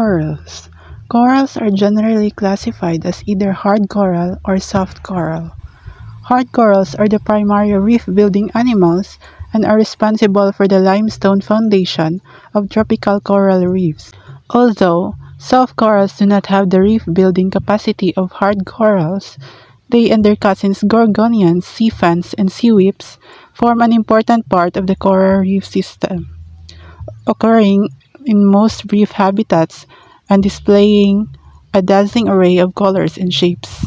Corals. Corals are generally classified as either hard coral or soft coral. Hard corals are the primary reef-building animals and are responsible for the limestone foundation of tropical coral reefs. Although soft corals do not have the reef-building capacity of hard corals, they and their cousins gorgonians, sea fans, and sea whips form an important part of the coral reef system, occurring in most reef habitats and displaying a dazzling array of colors and shapes.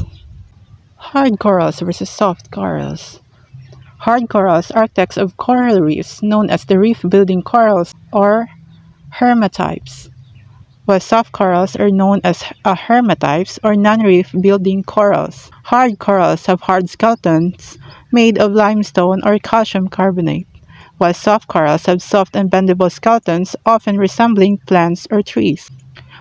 Hard corals versus soft corals. Hard corals are architects of coral reefs known as the reef-building corals or hermatypes, while soft corals are known as hermatypes or non-reef building corals. Hard corals have hard skeletons made of limestone or calcium carbonate, while soft corals have soft and bendable skeletons often resembling plants or trees.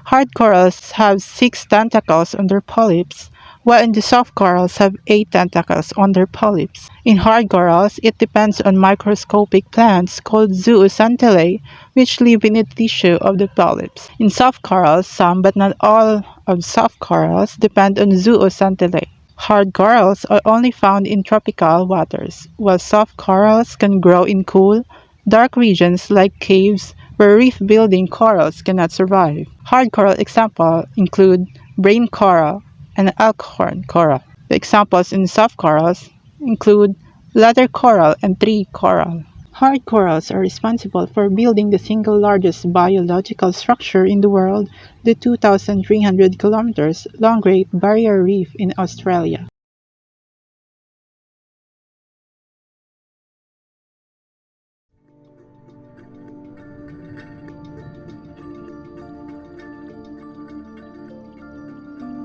Hard corals have 6 tentacles on their polyps, while in the soft corals have 8 tentacles on their polyps. In hard corals, it depends on microscopic plants called zooxanthellae, which live in the tissue of the polyps. In soft corals, some but not all of soft corals depend on zooxanthellae. Hard corals are only found in tropical waters, while soft corals can grow in cool, dark regions like caves where reef-building corals cannot survive. Hard coral examples include brain coral and elkhorn coral. The examples in soft corals include leather coral and tree coral. Hard corals are responsible for building the single largest biological structure in the world, the 2,300 kilometers long Great Barrier Reef in Australia.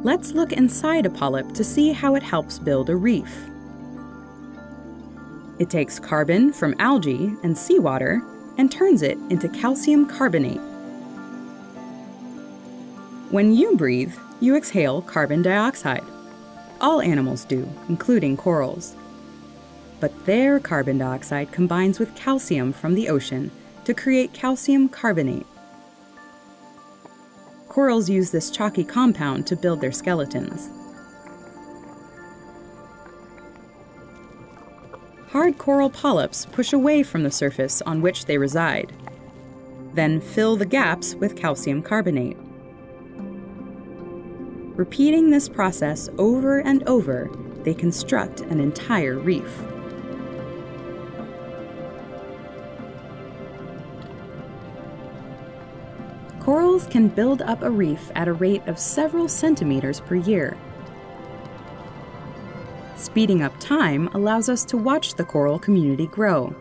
Let's look inside a polyp to see how it helps build a reef. It takes carbon from algae and seawater and turns it into calcium carbonate. When you breathe, you exhale carbon dioxide. All animals do, including corals. But their carbon dioxide combines with calcium from the ocean to create calcium carbonate. Corals use this chalky compound to build their skeletons. Hard coral polyps push away from the surface on which they reside, then fill the gaps with calcium carbonate. Repeating this process over and over, they construct an entire reef. Corals can build up a reef at a rate of several centimeters per year. Speeding up time allows us to watch the coral community grow,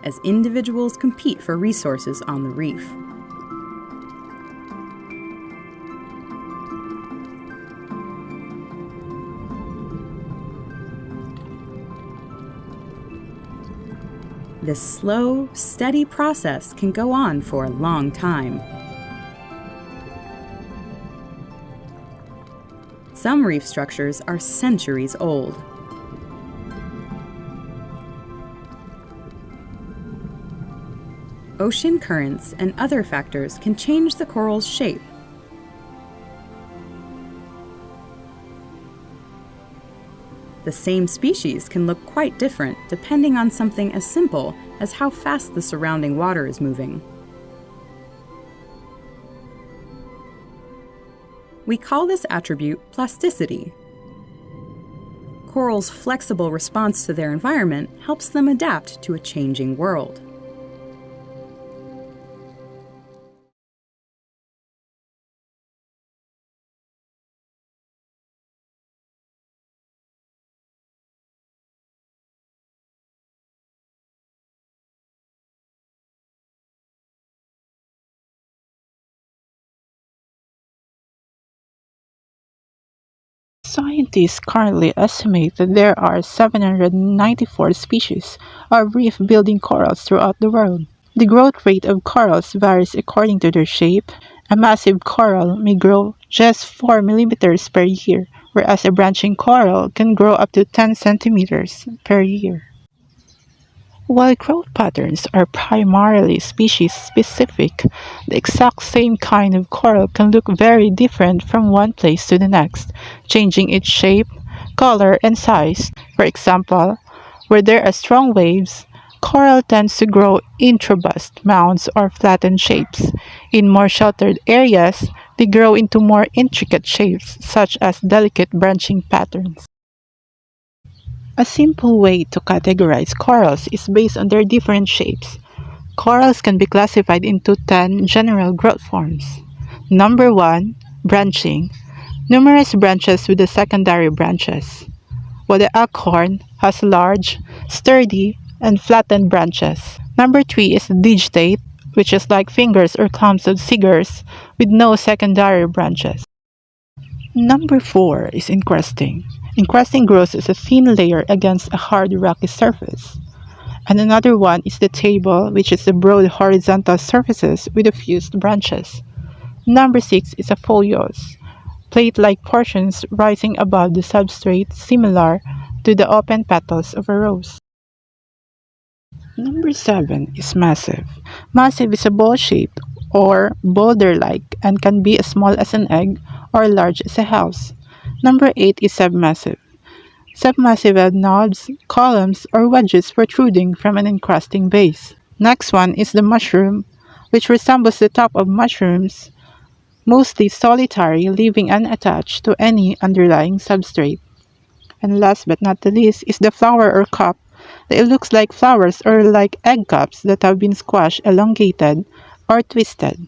as individuals compete for resources on the reef. This slow, steady process can go on for a long time. Some reef structures are centuries old. Ocean currents and other factors can change the coral's shape. The same species can look quite different depending on something as simple as how fast the surrounding water is moving. We call this attribute plasticity. Corals' flexible response to their environment helps them adapt to a changing world. Scientists currently estimate that there are 794 species of reef-building corals throughout the world. The growth rate of corals varies according to their shape. A massive coral may grow just 4 millimeters per year, whereas a branching coral can grow up to 10 centimeters per year. While growth patterns are primarily species specific, the exact same kind of coral can look very different from one place to the next, changing its shape, color, and size. For example, where there are strong waves, coral tends to grow in robust mounds or flattened shapes. In more sheltered areas, they grow into more intricate shapes, such as delicate branching patterns. A simple way to categorize corals is based on their different shapes. Corals can be classified into 10 general growth forms. Number 1. Branching. Numerous branches with the secondary branches, while the acorn has large, sturdy, and flattened branches. Number 3 is digitate, which is like fingers or clumps of scissors with no secondary branches. Number 4 is encrusting. Encrusting grows as a thin layer against a hard rocky surface. And another one is the table, which is the broad horizontal surfaces with the fused branches. Number 6 is a foliose, plate-like portions rising above the substrate similar to the open petals of a rose. Number 7 is massive. Massive is a ball-shaped or boulder-like and can be as small as an egg or large as a house. Number 8 is submassive. Submassive have knobs, columns, or wedges protruding from an encrusting base. Next one is the mushroom, which resembles the top of mushrooms, mostly solitary, leaving unattached to any underlying substrate. And last but not the least is the flower or cup. It looks like flowers or like egg cups that have been squashed, elongated, or twisted.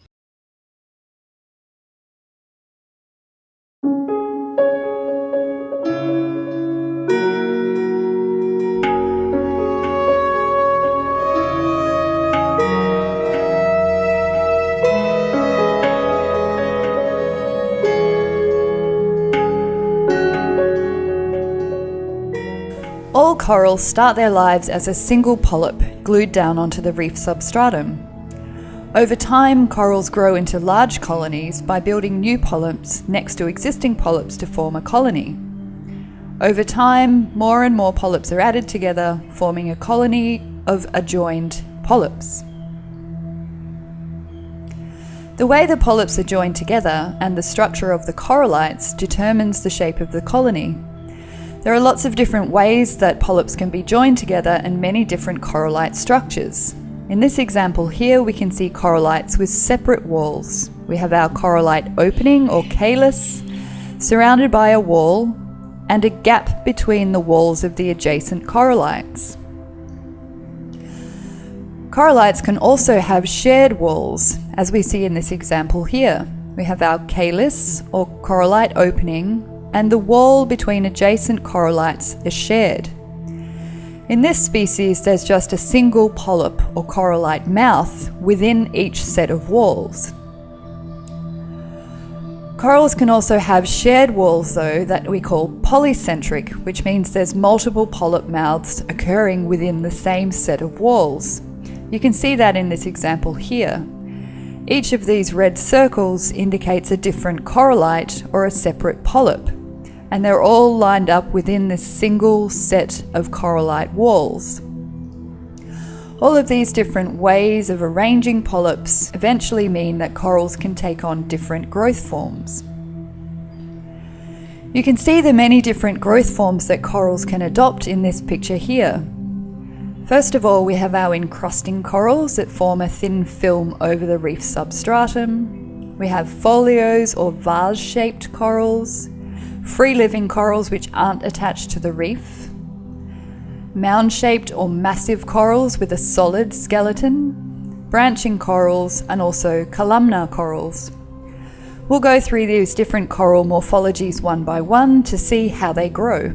All corals start their lives as a single polyp glued down onto the reef substratum. Over time, corals grow into large colonies by building new polyps next to existing polyps to form a colony. Over time, more and more polyps are added together, forming a colony of adjoined polyps. The way the polyps are joined together and the structure of the corallites determines the shape of the colony. There are lots of different ways that polyps can be joined together and many different corallite structures. In this example here, we can see corallites with separate walls. We have our corallite opening or calyx, surrounded by a wall, and a gap between the walls of the adjacent corallites. Corallites can also have shared walls, as we see in this example here. We have our calyx or corallite opening, and the wall between adjacent corallites is shared. In this species, there's just a single polyp or corallite mouth within each set of walls. Corals can also have shared walls though that we call polycentric, which means there's multiple polyp mouths occurring within the same set of walls. You can see that in this example here. Each of these red circles indicates a different corallite or a separate polyp, and they're all lined up within this single set of corallite walls. All of these different ways of arranging polyps eventually mean that corals can take on different growth forms. You can see the many different growth forms that corals can adopt in this picture here. First of all, we have our encrusting corals that form a thin film over the reef substratum. We have folios or vase-shaped corals, free-living corals which aren't attached to the reef, mound-shaped or massive corals with a solid skeleton, branching corals, and also columnar corals. We'll go through these different coral morphologies one by one to see how they grow.